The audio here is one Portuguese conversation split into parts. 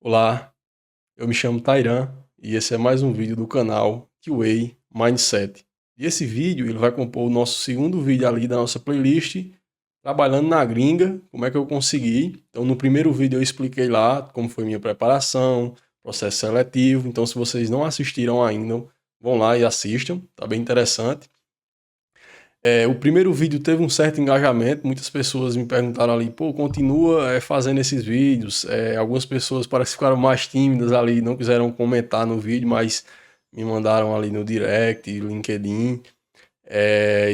Olá, eu me chamo Tairan e esse é mais um vídeo do canal QA Mindset. E esse vídeo ele vai compor o nosso segundo vídeo ali da nossa playlist Trabalhando na Gringa, como é que eu consegui. Então no primeiro vídeo eu expliquei lá como foi minha preparação, processo seletivo. Então se vocês não assistiram ainda, vão lá e assistam, tá bem interessante. O primeiro vídeo teve um certo engajamento, muitas pessoas me perguntaram ali, pô, continua fazendo esses vídeos. Algumas pessoas parece que ficaram mais tímidas ali, não quiseram comentar no vídeo, mas me mandaram ali no direct, LinkedIn.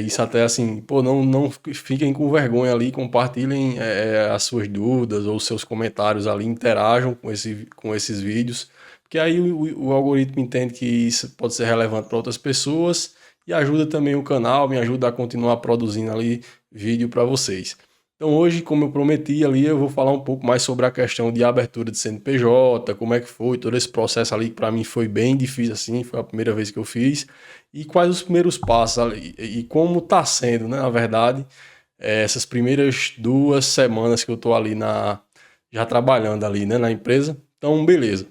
Isso até assim, pô, não fiquem com vergonha ali, compartilhem as suas dúvidas ou seus comentários ali, interajam com esses vídeos, porque aí o algoritmo entende que isso pode ser relevante para outras pessoas e ajuda também o canal, me ajuda a continuar produzindo ali vídeo para vocês. Então hoje, como eu prometi ali, eu vou falar um pouco mais sobre a questão de abertura de CNPJ, como é que foi todo esse processo ali, que para mim foi bem difícil assim, foi a primeira vez que eu fiz, e quais os primeiros passos ali, e como está sendo, né, na verdade, essas primeiras 2 semanas que eu estou ali já trabalhando ali, né, na empresa. Então, beleza.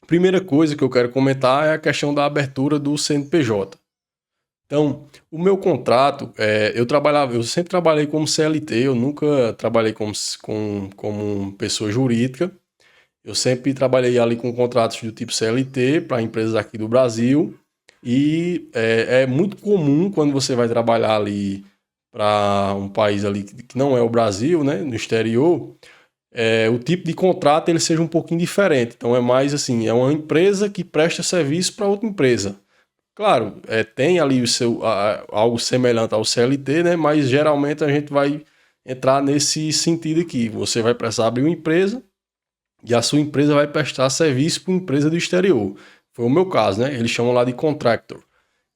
Primeira coisa que eu quero comentar é a questão da abertura do CNPJ. Então, o meu contrato, eu sempre trabalhei como CLT, eu nunca trabalhei como pessoa jurídica. Eu sempre trabalhei ali com contratos do tipo CLT para empresas aqui do Brasil. E é muito comum quando você vai trabalhar ali para um país ali que não é o Brasil, né, no exterior, o tipo de contrato ele seja um pouquinho diferente. Então é mais assim, é uma empresa que presta serviço para outra empresa. Claro, tem ali algo semelhante ao CLT, né? Mas geralmente a gente vai entrar nesse sentido aqui. Você vai precisar abrir uma empresa e a sua empresa vai prestar serviço para uma empresa do exterior. Foi o meu caso, né? Eles chamam lá de contractor.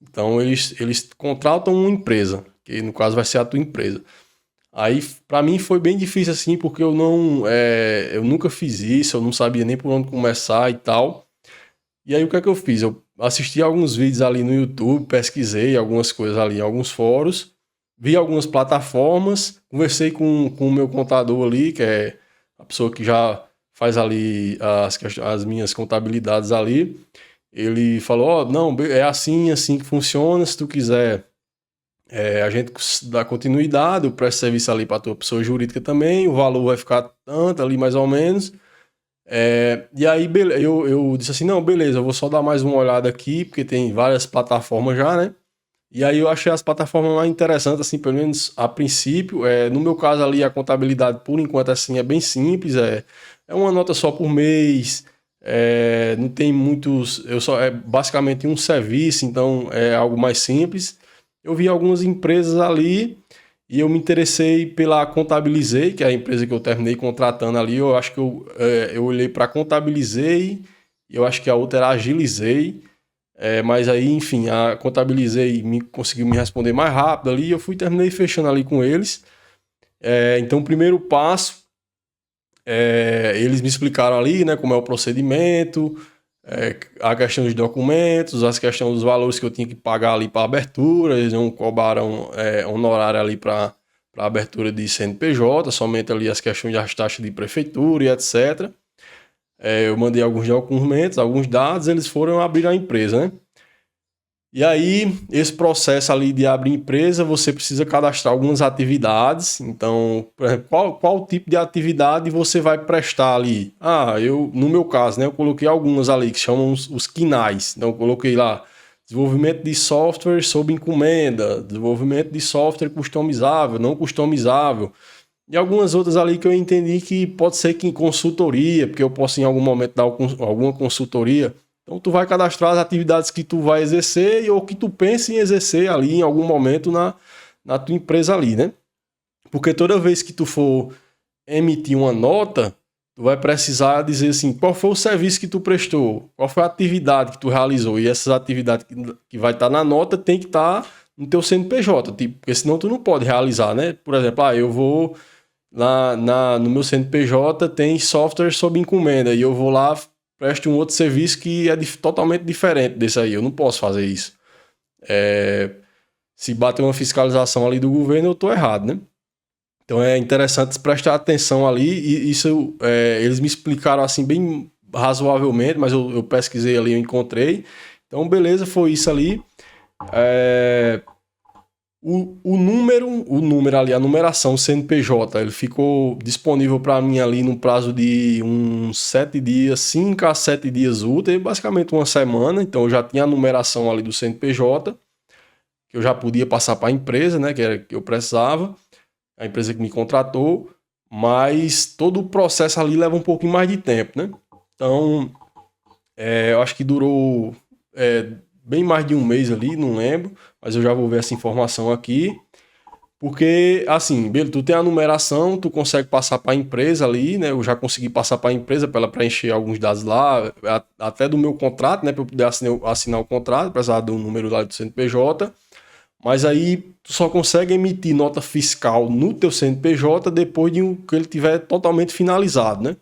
Então eles contratam uma empresa, que no caso vai ser a tua empresa. Aí para mim foi bem difícil assim, porque eu nunca fiz isso, eu não sabia nem por onde começar e tal. E aí o que é que eu fiz? Eu assisti alguns vídeos ali no YouTube, pesquisei algumas coisas ali em alguns fóruns, vi algumas plataformas, conversei com o meu contador ali, que é a pessoa que já faz ali as minhas contabilidades ali. Ele falou, ó, não, é assim que funciona, se tu quiser, a gente dá continuidade, eu presto serviço ali para tua pessoa jurídica também, o valor vai ficar tanto ali mais ou menos. E aí eu disse assim, não, beleza, eu vou só dar mais uma olhada aqui, porque tem várias plataformas já, né? E aí eu achei as plataformas mais interessantes, assim, pelo menos a princípio. No meu caso ali, a contabilidade, por enquanto, assim, é bem simples, é uma nota só por mês, não tem muitos, é basicamente um serviço, então é algo mais simples. Eu vi algumas empresas ali e eu me interessei pela Contabilizei, que é a empresa que eu terminei contratando ali. Eu acho que eu olhei para Contabilizei, eu acho que a outra era Agilizei, mas aí, enfim, a Contabilizei conseguiu me responder mais rápido ali. Eu terminei fechando ali com eles. Então, o primeiro passo, eles me explicaram ali, né, como é o procedimento, a questão dos documentos, as questões dos valores que eu tinha que pagar ali para abertura. Eles não cobraram honorário ali para abertura de CNPJ, somente ali as questões das taxas de prefeitura e etc. Eu mandei alguns documentos, alguns dados, eles foram abrir a empresa, né? E aí, esse processo ali de abrir empresa, você precisa cadastrar algumas atividades. Então, por exemplo, qual tipo de atividade você vai prestar ali? No meu caso, né, eu coloquei algumas ali que chamam os KINAIs. Então, eu coloquei lá desenvolvimento de software sob encomenda, desenvolvimento de software customizável, não customizável. E algumas outras ali que eu entendi que pode ser que em consultoria, porque eu posso em algum momento dar alguma consultoria. Então tu vai cadastrar as atividades que tu vai exercer ou que tu pensa em exercer ali em algum momento na tua empresa ali, né? Porque toda vez que tu for emitir uma nota, tu vai precisar dizer assim, qual foi o serviço que tu prestou, qual foi a atividade que tu realizou, e essas atividades que vai estar na nota tem que estar no teu CNPJ, tipo, porque senão tu não pode realizar, né? Por exemplo, eu vou no meu CNPJ tem software sob encomenda e eu vou lá, presto um outro serviço que é totalmente diferente desse aí. Eu não posso fazer isso. Se bater uma fiscalização ali do governo, eu estou errado, né? Então é interessante prestar atenção ali e isso eles me explicaram assim razoavelmente, mas eu pesquisei ali, eu encontrei. Então, beleza, foi isso ali. É, o número ali, a numeração CNPJ, ele ficou disponível para mim ali no prazo de uns 7 dias, 5 a 7 dias úteis, basicamente uma semana. Então eu já tinha a numeração ali do CNPJ, que eu já podia passar para a empresa, né, que era que eu precisava, a empresa que me contratou, mas todo o processo ali leva um pouquinho mais de tempo, né? Então, eu acho que durou bem mais de um mês ali, não lembro, mas eu já vou ver essa informação aqui. Porque, assim, beleza, tu tem a numeração, tu consegue passar para a empresa ali, né? Eu já consegui passar para a empresa para ela preencher alguns dados lá, até do meu contrato, né? Para eu poder assinar o contrato, precisar do número lá do CNPJ. Mas aí tu só consegue emitir nota fiscal no teu CNPJ depois de que ele tiver totalmente finalizado, né?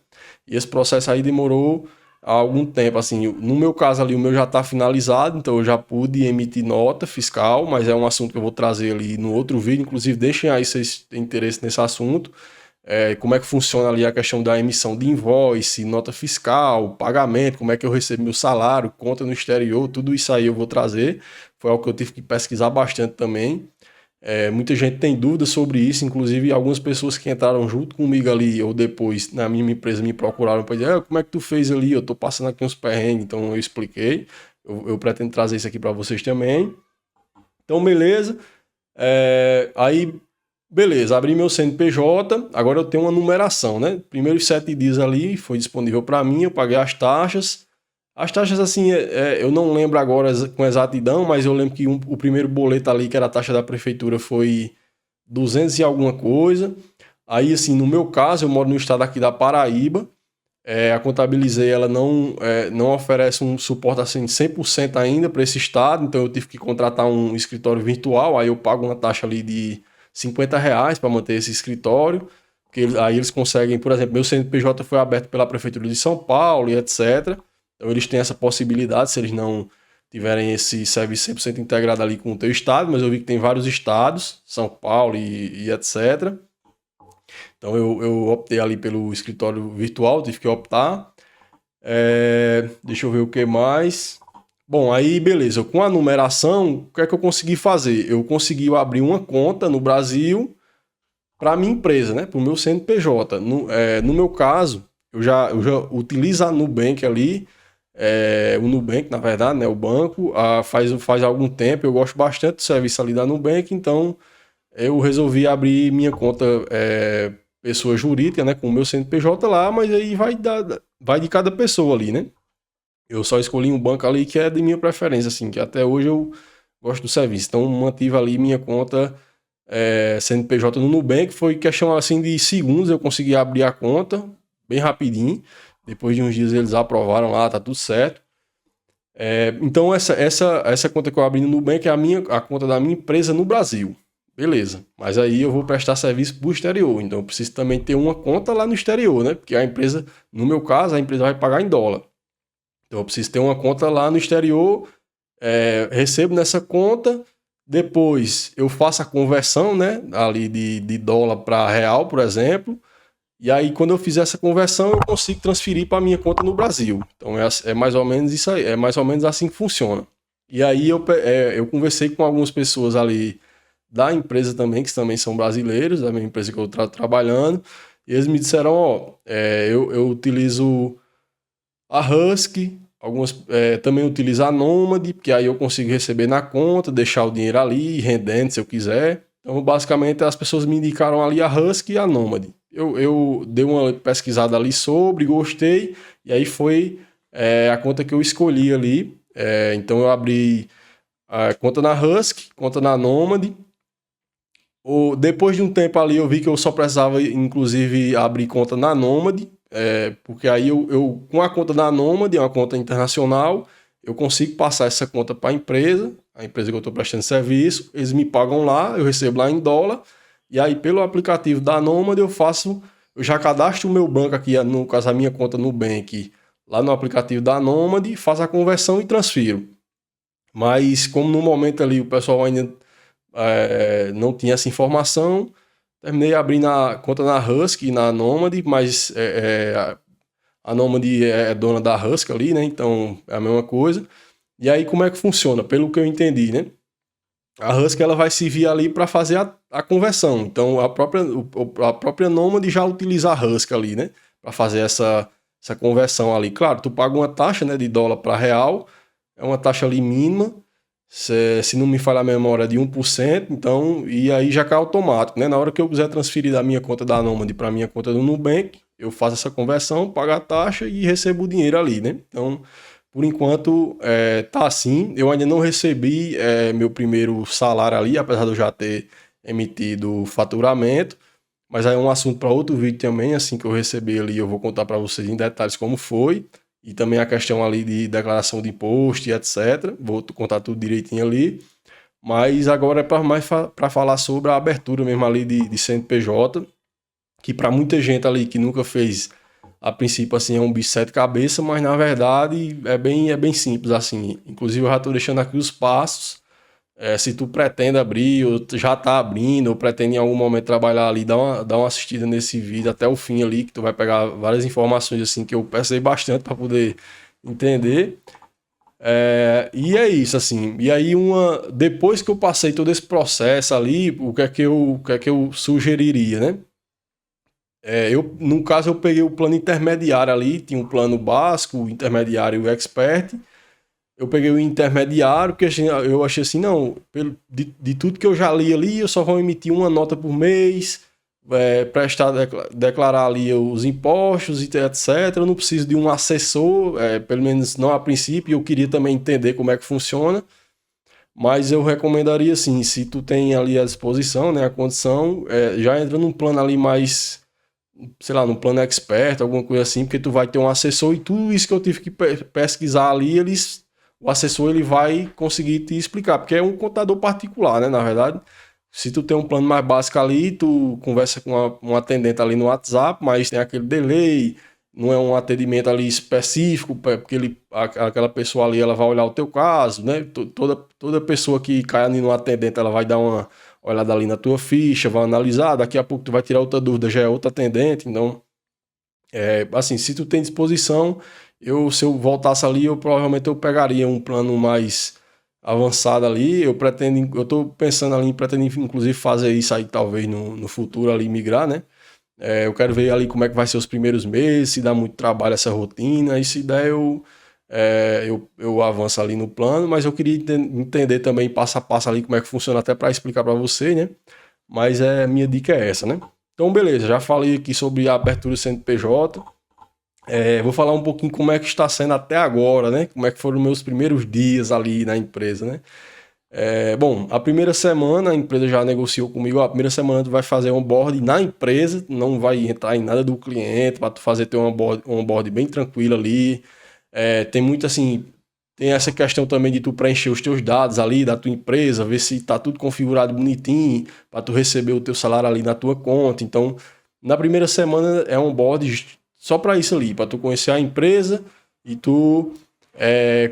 E esse processo aí demorou algum tempo, assim, no meu caso ali o meu já está finalizado, então eu já pude emitir nota fiscal, mas é um assunto que eu vou trazer ali no outro vídeo, inclusive deixem aí se vocês têm interesse nesse assunto, como é que funciona ali a questão da emissão de invoice, nota fiscal, pagamento, como é que eu recebo meu salário, conta no exterior, tudo isso aí eu vou trazer, foi algo que eu tive que pesquisar bastante também. Muita gente tem dúvidas sobre isso, inclusive algumas pessoas que entraram junto comigo ali ou depois na minha empresa me procuraram para dizer como é que tu fez ali, eu tô passando aqui uns perrengues, então eu expliquei, eu pretendo trazer isso aqui para vocês também. Então beleza, aí beleza, abri meu CNPJ, agora eu tenho uma numeração, né? Primeiros 7 dias ali foi disponível para mim, eu paguei as taxas. As taxas, assim, eu não lembro agora com exatidão, mas eu lembro que o primeiro boleto ali, que era a taxa da prefeitura, foi 200 e alguma coisa. Aí, assim, no meu caso, eu moro no estado aqui da Paraíba, a Contabilizei, ela não oferece um suporte, assim, 100% ainda para esse estado, então eu tive que contratar um escritório virtual, aí eu pago uma taxa ali de R$ 50 para manter esse escritório, porque aí eles conseguem, por exemplo, meu CNPJ foi aberto pela Prefeitura de São Paulo e etc., então eles têm essa possibilidade, se eles não tiverem esse serviço 100% integrado ali com o teu estado, mas eu vi que tem vários estados, São Paulo e etc. Então eu optei ali pelo escritório virtual, tive que optar. Deixa eu ver o que mais. Bom, aí beleza, com a numeração, o que é que eu consegui fazer? Eu consegui abrir uma conta no Brasil para minha empresa, né? Para o meu CNPJ. No meu caso, eu já utilizo a Nubank ali, o Nubank, na verdade, né? O banco, faz algum tempo. Eu gosto bastante do serviço ali da Nubank, então eu resolvi abrir minha conta pessoa jurídica, né? Com o meu CNPJ lá, mas aí vai de cada pessoa ali, né? Eu só escolhi um banco ali que é de minha preferência, assim, que até hoje eu gosto do serviço. Então, mantive ali minha conta CNPJ no Nubank. Foi questão assim de segundos, eu consegui abrir a conta bem rapidinho. Depois de uns dias eles aprovaram lá, tá tudo certo. Então, essa conta que eu abri no Nubank é a conta da minha empresa no Brasil. Beleza. Mas aí eu vou prestar serviço pro exterior. Então, eu preciso também ter uma conta lá no exterior, né? Porque a empresa, no meu caso, a empresa vai pagar em dólar. Então eu preciso ter uma conta lá no exterior, recebo nessa conta, depois eu faço a conversão, né, ali de dólar para real, por exemplo, e aí quando eu fizer essa conversão eu consigo transferir para minha conta no Brasil. Então é mais ou menos isso aí, é mais ou menos assim que funciona. E aí eu conversei com algumas pessoas ali da empresa também, que também são brasileiros, da minha empresa que eu estou trabalhando, e eles me disseram, eu utilizo a Husky, algumas também utiliza a Nomad, porque aí eu consigo receber na conta, deixar o dinheiro ali, rendendo se eu quiser. Então, basicamente, as pessoas me indicaram ali a Husky e a Nomad. Eu dei uma pesquisada ali sobre, gostei, e aí foi a conta que eu escolhi ali. Então, eu abri a conta na Husky, conta na Nomad. Depois de um tempo ali, eu vi que eu só precisava, inclusive, abrir conta na Nomad, porque aí eu, com a conta da Nomad, é uma conta internacional, eu consigo passar essa conta para a empresa que eu estou prestando serviço, eles me pagam lá, eu recebo lá em dólar, e aí pelo aplicativo da Nomad eu já cadastro o meu banco aqui, no caso a minha conta no Nubank, lá no aplicativo da Nomad, faço a conversão e transfiro. Mas como no momento ali o pessoal ainda não tinha essa informação, terminei abrindo a conta na Husky e na Nomad, mas A Nômade é dona da Husky ali, né? Então é a mesma coisa. E aí como é que funciona? Pelo que eu entendi, né? A Husky ela vai servir ali para fazer a conversão. Então a própria Nômade já utiliza a Husky ali, né? Para fazer essa conversão ali. Claro, tu paga uma taxa, né, de dólar para real, é uma taxa ali mínima, se não me falha a memória, de 1%, então, e aí já cai automático, né? Na hora que eu quiser transferir da minha conta da Nômade para minha conta do Nubank, eu faço essa conversão, pago a taxa e recebo o dinheiro ali, né? Então, por enquanto, tá assim. Eu ainda não recebi meu primeiro salário ali, apesar de eu já ter emitido faturamento. Mas aí é um assunto para outro vídeo também. Assim que eu receber ali, eu vou contar para vocês em detalhes como foi. E também a questão ali de declaração de imposto e etc. Vou contar tudo direitinho ali. Mas agora é para falar sobre a abertura mesmo ali de CNPJ, que para muita gente ali que nunca fez, a princípio assim é um bicho de sete cabeças, mas na verdade é bem simples assim. Inclusive eu já estou deixando aqui os passos. Se tu pretende abrir, ou tu já tá abrindo, ou pretende em algum momento trabalhar ali, dá uma assistida nesse vídeo até o fim ali, que tu vai pegar várias informações assim que eu pensei bastante para poder entender. E é isso, assim. E aí, depois que eu passei todo esse processo ali, o que é que eu sugeriria, né? No caso, eu peguei o plano intermediário ali, tinha um plano básico, o intermediário e o expert. Eu peguei o intermediário, porque assim, eu achei assim, não, de tudo que eu já li ali, eu só vou emitir uma nota por mês, declarar ali os impostos e etc. Eu não preciso de um assessor, pelo menos não a princípio, eu queria também entender como é que funciona, mas eu recomendaria assim, se tu tem ali a disposição, né, a condição, já entra num plano ali mais, sei lá, num plano expert, alguma coisa assim, porque tu vai ter um assessor e tudo isso que eu tive que pesquisar ali, o assessor ele vai conseguir te explicar, porque é um contador particular, né, na verdade. Se tu tem um plano mais básico ali, tu conversa com um atendente ali no WhatsApp, mas tem aquele delay, não é um atendimento ali específico, porque aquela pessoa ali ela vai olhar o teu caso, né? Toda pessoa que cai ali no atendente, ela vai dar uma olhada ali na tua ficha, vai analisar, daqui a pouco tu vai tirar outra dúvida, já é outro atendente, então, assim, se tu tem disposição, se eu voltasse ali, provavelmente eu pegaria um plano mais avançado ali, eu tô pensando ali, pretendo inclusive fazer isso aí, talvez no futuro ali, migrar, né? Eu quero ver ali como é que vai ser os primeiros meses, se dá muito trabalho essa rotina, e se der eu avanço ali no plano, mas eu queria entender também passo a passo ali como é que funciona, até para explicar para você, né? Mas minha dica é essa, né? Então, beleza, já falei aqui sobre a abertura do CNPJ. Vou falar um pouquinho como é que está sendo até agora, né? Como é que foram meus primeiros dias ali na empresa, né? Bom, a primeira semana a empresa já negociou comigo. A primeira semana tu vai fazer onboard na empresa, não vai entrar em nada do cliente, para tu fazer teu onboard bem tranquilo ali. Tem muito assim, tem essa questão também de tu preencher os teus dados ali da tua empresa, ver se tá tudo configurado bonitinho, para tu receber o teu salário ali na tua conta. Então, na primeira semana é um onboard só para isso ali, para tu conhecer a empresa e tu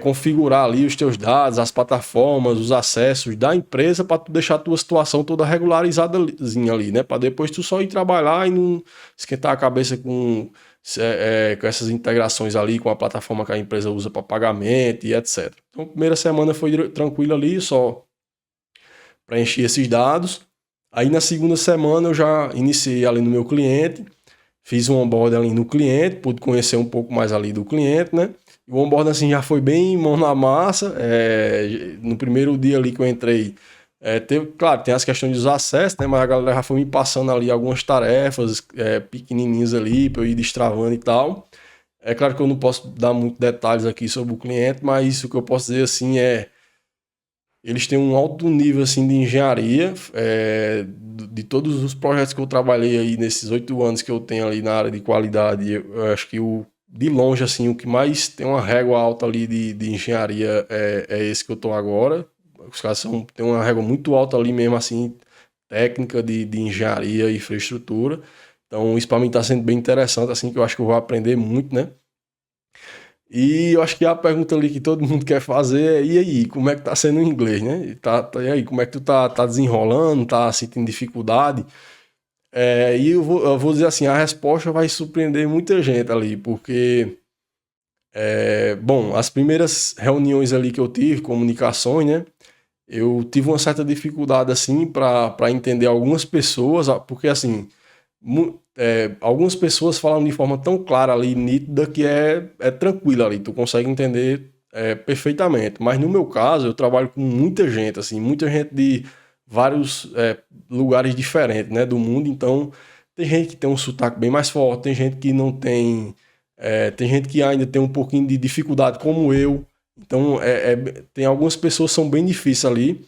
configurar ali os teus dados, as plataformas, os acessos da empresa, para tu deixar a tua situação toda regularizadazinha ali, né? Para depois tu só ir trabalhar e não esquentar a cabeça com essas integrações ali com a plataforma que a empresa usa para pagamento e etc. Então, a primeira semana foi tranquilo ali, só preenchi esses dados. Aí na segunda semana eu já iniciei ali no meu cliente, fiz um onboard ali no cliente, pude conhecer um pouco mais ali do cliente, né? E o onboard assim já foi bem mão na massa. No primeiro dia ali que eu entrei, claro, tem as questões dos acessos, né? Mas a galera já foi me passando ali algumas tarefas pequenininhas ali para eu ir destravando e tal. É claro que eu não posso dar muitos detalhes aqui sobre o cliente, mas o que eu posso dizer assim eles têm um alto nível assim de engenharia, de todos os projetos que eu trabalhei aí nesses 8 anos que eu tenho ali na área de qualidade. Eu acho que de longe assim o que mais tem uma régua alta ali de engenharia é esse que eu estou agora. Os caras têm uma régua muito alta ali mesmo assim, técnica de engenharia e infraestrutura. Então isso para mim está sendo bem interessante, assim, que eu acho que eu vou aprender muito, né? E eu acho que a pergunta ali que todo mundo quer fazer e aí, como é que tá sendo o inglês, né? E aí, como é que tu tá desenrolando, tá sentindo dificuldade? E eu vou dizer assim, a resposta vai surpreender muita gente ali, porque, bom, as primeiras reuniões ali que eu tive, comunicações, né? Eu tive uma certa dificuldade, assim, para entender algumas pessoas, porque, assim, algumas pessoas falam de forma tão clara ali, nítida, que é tranquila ali, tu consegue entender perfeitamente. Mas no meu caso, eu trabalho com muita gente, assim, muita gente de vários lugares diferentes, né, do mundo. Então, tem gente que tem um sotaque bem mais forte, tem gente que não tem, tem gente que ainda tem um pouquinho de dificuldade, como eu. Então, tem algumas pessoas que são bem difíceis ali.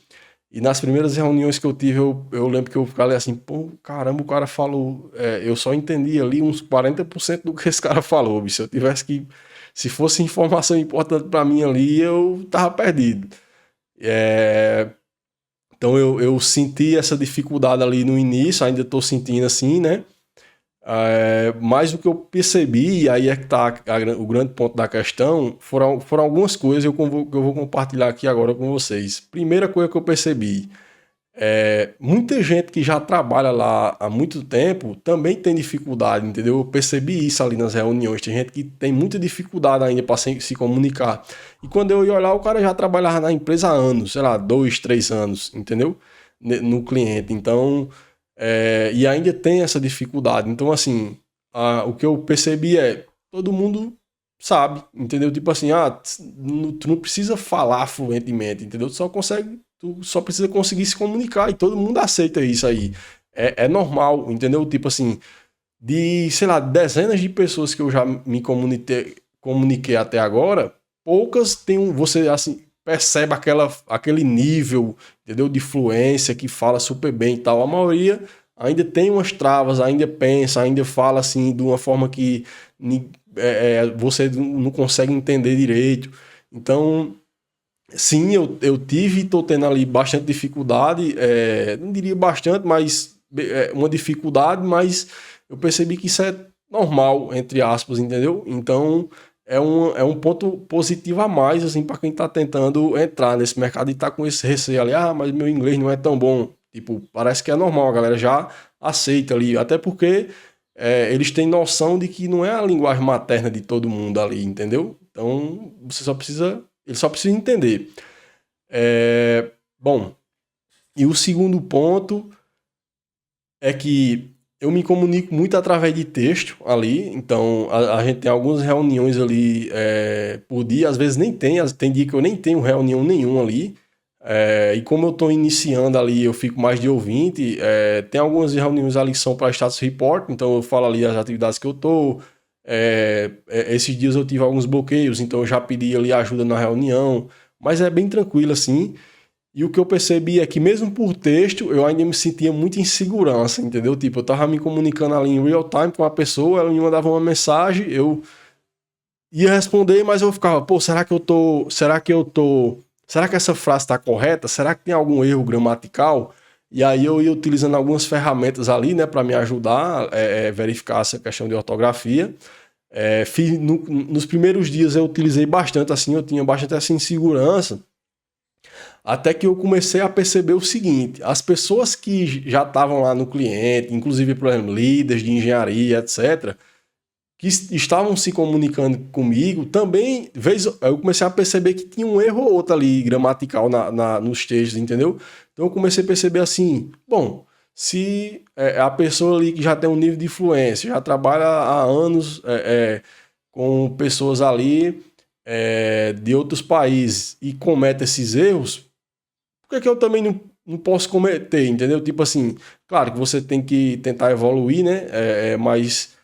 E nas primeiras reuniões que eu tive, eu lembro que eu falei assim, pô, caramba, o cara falou. Eu só entendi ali uns 40% do que esse cara falou, bicho. Se eu tivesse que. Se fosse informação importante para mim ali, eu tava perdido. É, então eu senti essa dificuldade ali no início, ainda tô sentindo assim, né? Mas o que eu percebi, e aí é que tá o grande ponto da questão, foram algumas coisas que eu vou compartilhar aqui agora com vocês. Primeira coisa que eu percebi. Muita gente que já trabalha lá há muito tempo também tem dificuldade, entendeu? Eu percebi isso ali nas reuniões. Tem gente que tem muita dificuldade ainda para se comunicar. E quando eu ia olhar, o cara já trabalhava na empresa há anos, sei lá, 2, 3 anos, entendeu? No cliente. Então, e ainda tem essa dificuldade. Então, assim, o que eu percebi todo mundo sabe, entendeu? Tipo assim, tu não precisa falar fluentemente, entendeu? Tu só precisa conseguir se comunicar e todo mundo aceita isso aí. É normal, entendeu? Tipo assim, de, sei lá, dezenas de pessoas que eu já me comuniquei até agora, poucas você assim, percebe aquele nível, entendeu? De fluência que fala super bem e tal. A maioria ainda tem umas travas, ainda pensa, ainda fala assim de uma forma que você não consegue entender direito. Então, sim, eu tive e estou tendo ali bastante dificuldade, não diria bastante, mas uma dificuldade, mas eu percebi que isso é normal, entre aspas, entendeu? Então é um ponto positivo a mais, assim, para quem está tentando entrar nesse mercado e está com esse receio ali, mas meu inglês não é tão bom. Tipo, parece que é normal, a galera já aceita ali, até porque eles têm noção de que não é a linguagem materna de todo mundo ali, entendeu? Então ele só precisa entender. Bom, e o segundo ponto é que eu me comunico muito através de texto ali, então a gente tem algumas reuniões ali por dia, às vezes nem tem dia que eu nem tenho reunião nenhuma ali, e como eu estou iniciando ali, eu fico mais de ouvinte, tem algumas reuniões ali que são para status report, então eu falo ali as atividades que eu estou, esses dias eu tive alguns bloqueios, então eu já pedi ali ajuda na reunião, mas é bem tranquilo assim. E o que eu percebi é que mesmo por texto, eu ainda me sentia muita insegurança, entendeu? Tipo, eu tava me comunicando ali em real time com uma pessoa, ela me mandava uma mensagem, eu ia responder, mas eu ficava, pô, será que essa frase tá correta? Será que tem algum erro gramatical? E aí eu ia utilizando algumas ferramentas ali, né, para me ajudar verificar essa questão de ortografia. Nos primeiros dias eu utilizei bastante, assim, eu tinha bastante essa insegurança, até que eu comecei a perceber o seguinte: as pessoas que já estavam lá no cliente, inclusive, por exemplo, líderes de engenharia, etc., que estavam se comunicando comigo, também, eu comecei a perceber que tinha um erro ou outro ali gramatical nos textos, entendeu? Então eu comecei a perceber assim, bom, se a pessoa ali que já tem um nível de influência, já trabalha há anos com pessoas ali de outros países e comete esses erros, por que é que eu também não posso cometer, entendeu? Tipo assim, claro que você tem que tentar evoluir, né? Mas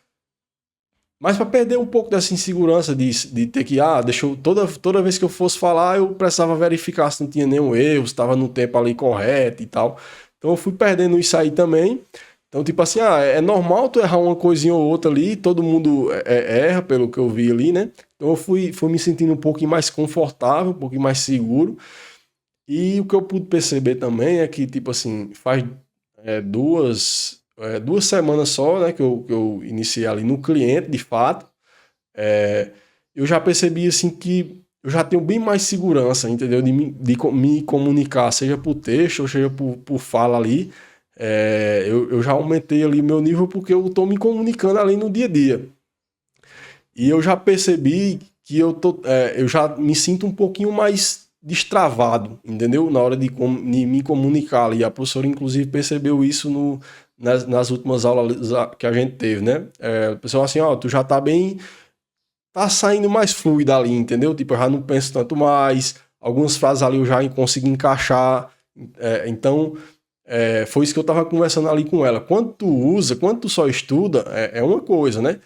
para perder um pouco dessa insegurança de ter que, toda vez que eu fosse falar, eu precisava verificar se não tinha nenhum erro, se estava no tempo ali correto e tal. Então eu fui perdendo isso aí também. Então, tipo assim, é normal tu errar uma coisinha ou outra ali, todo mundo erra, pelo que eu vi ali, né? Então eu fui me sentindo um pouquinho mais confortável, um pouquinho mais seguro. E o que eu pude perceber também é que, tipo assim, faz duas semanas só, né, que eu iniciei ali no cliente, de fato, eu já percebi, assim, que eu já tenho bem mais segurança, entendeu? De me comunicar, seja por texto ou seja por fala ali, Eu já aumentei ali meu nível porque eu estou me comunicando ali no dia a dia. E eu já percebi que eu já me sinto um pouquinho mais destravado, entendeu? Na hora de me comunicar ali. A professora, inclusive, percebeu isso nas últimas aulas que a gente teve, né? O pessoal assim, ó, tu já tá bem, tá saindo mais fluido ali, entendeu? Tipo, eu já não penso tanto mais, algumas frases ali eu já consegui encaixar. Então, foi isso que eu tava conversando ali com ela. Quando tu só estuda, é uma coisa, né?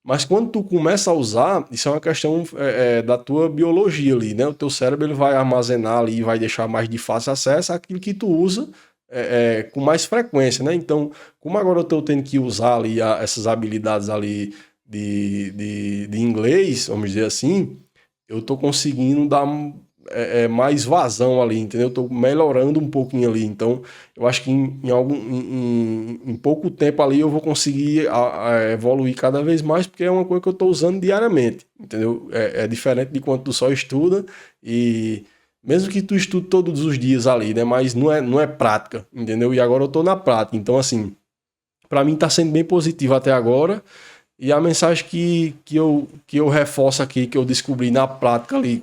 Mas quando tu começa a usar, isso é uma questão da tua biologia ali, né? O teu cérebro ele vai armazenar ali e vai deixar mais de fácil acesso àquilo que tu usa com mais frequência, né? Então, como agora eu estou tendo que usar ali essas habilidades ali de inglês, vamos dizer assim, eu estou conseguindo dar mais vazão ali, entendeu? Eu tô melhorando um pouquinho ali. Então, eu acho que em pouco tempo ali eu vou conseguir evoluir cada vez mais, porque é uma coisa que eu estou usando diariamente, entendeu? É diferente de quando tu só estuda e mesmo que tu estude todos os dias ali, né? Mas não é prática, entendeu? E agora eu tô na prática. Então, assim, para mim tá sendo bem positivo até agora. E a mensagem que eu reforço aqui, que eu descobri na prática ali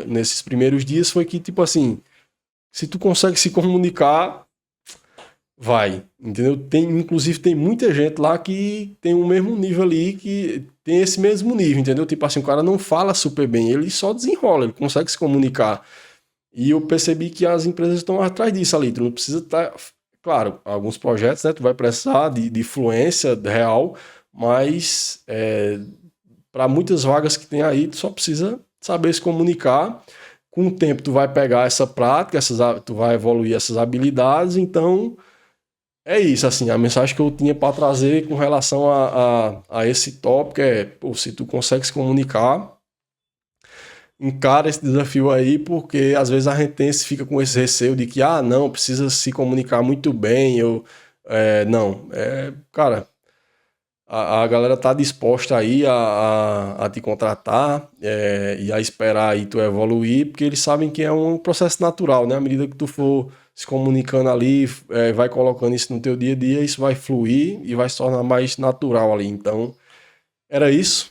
nesses primeiros dias, foi que, tipo assim, se tu consegue se comunicar, vai, entendeu? Inclusive, tem muita gente lá que tem o mesmo nível ali, que tem esse mesmo nível, entendeu? Tipo assim, o cara não fala super bem, ele só desenrola, ele consegue se comunicar. E eu percebi que as empresas estão atrás disso ali, tu não precisa estar... Claro, alguns projetos, né, tu vai precisar de fluência real, mas para muitas vagas que tem aí, tu só precisa saber se comunicar. Com o tempo, tu vai pegar essa prática, tu vai evoluir essas habilidades. Então, é isso. Assim, a mensagem que eu tinha para trazer com relação a esse tópico pô, se tu consegue se comunicar, encara esse desafio aí, porque às vezes a gente fica com esse receio de que, não, precisa se comunicar muito bem. Não, cara. A galera tá disposta aí a te contratar e a esperar aí tu evoluir, porque eles sabem que é um processo natural, né? À medida que tu for se comunicando ali, vai colocando isso no teu dia a dia, isso vai fluir e vai se tornar mais natural ali. Então, era isso.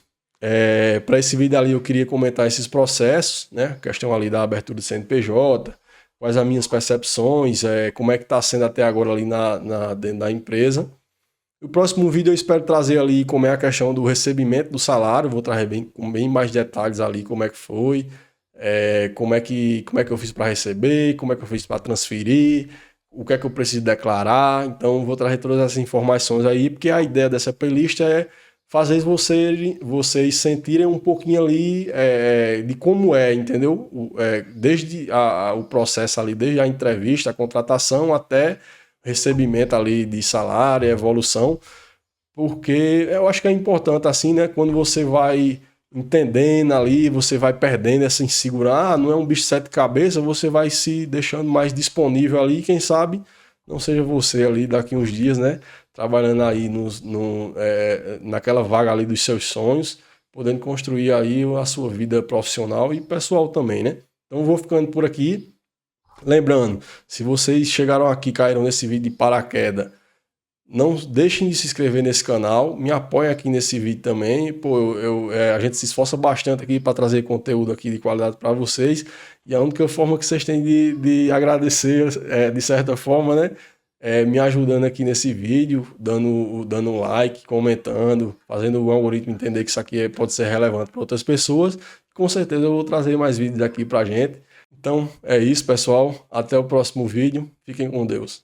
Para esse vídeo ali eu queria comentar esses processos, né? Questão ali da abertura do CNPJ, quais as minhas percepções, como é que tá sendo até agora ali dentro da empresa. O próximo vídeo eu espero trazer ali como é a questão do recebimento do salário, vou trazer com bem mais detalhes ali como é que foi, como é que eu fiz para receber, como é que eu fiz para transferir, o que é que eu preciso declarar. Então vou trazer todas essas informações aí, porque a ideia dessa playlist é fazer vocês sentirem um pouquinho ali de como entendeu? Desde o processo ali, desde a entrevista, a contratação até recebimento ali de salário, evolução, porque eu acho que é importante assim, né? Quando você vai entendendo ali, você vai perdendo essa insegurança, não é um bicho de sete cabeças, você vai se deixando mais disponível ali, quem sabe não seja você ali daqui uns dias, né? Trabalhando aí naquela vaga ali dos seus sonhos, podendo construir aí a sua vida profissional e pessoal também, né? Então vou ficando por aqui. Lembrando, se vocês chegaram aqui, caíram nesse vídeo de paraquedas, não deixem de se inscrever nesse canal, me apoiem aqui nesse vídeo também. Pô, a gente se esforça bastante aqui para trazer conteúdo aqui de qualidade para vocês, e a única forma que vocês têm de agradecer, de certa forma, né, me ajudando aqui nesse vídeo, dando um like, comentando, fazendo o algoritmo entender que isso aqui pode ser relevante para outras pessoas. Com certeza eu vou trazer mais vídeos aqui para gente. Então é isso, pessoal. Até o próximo vídeo. Fiquem com Deus.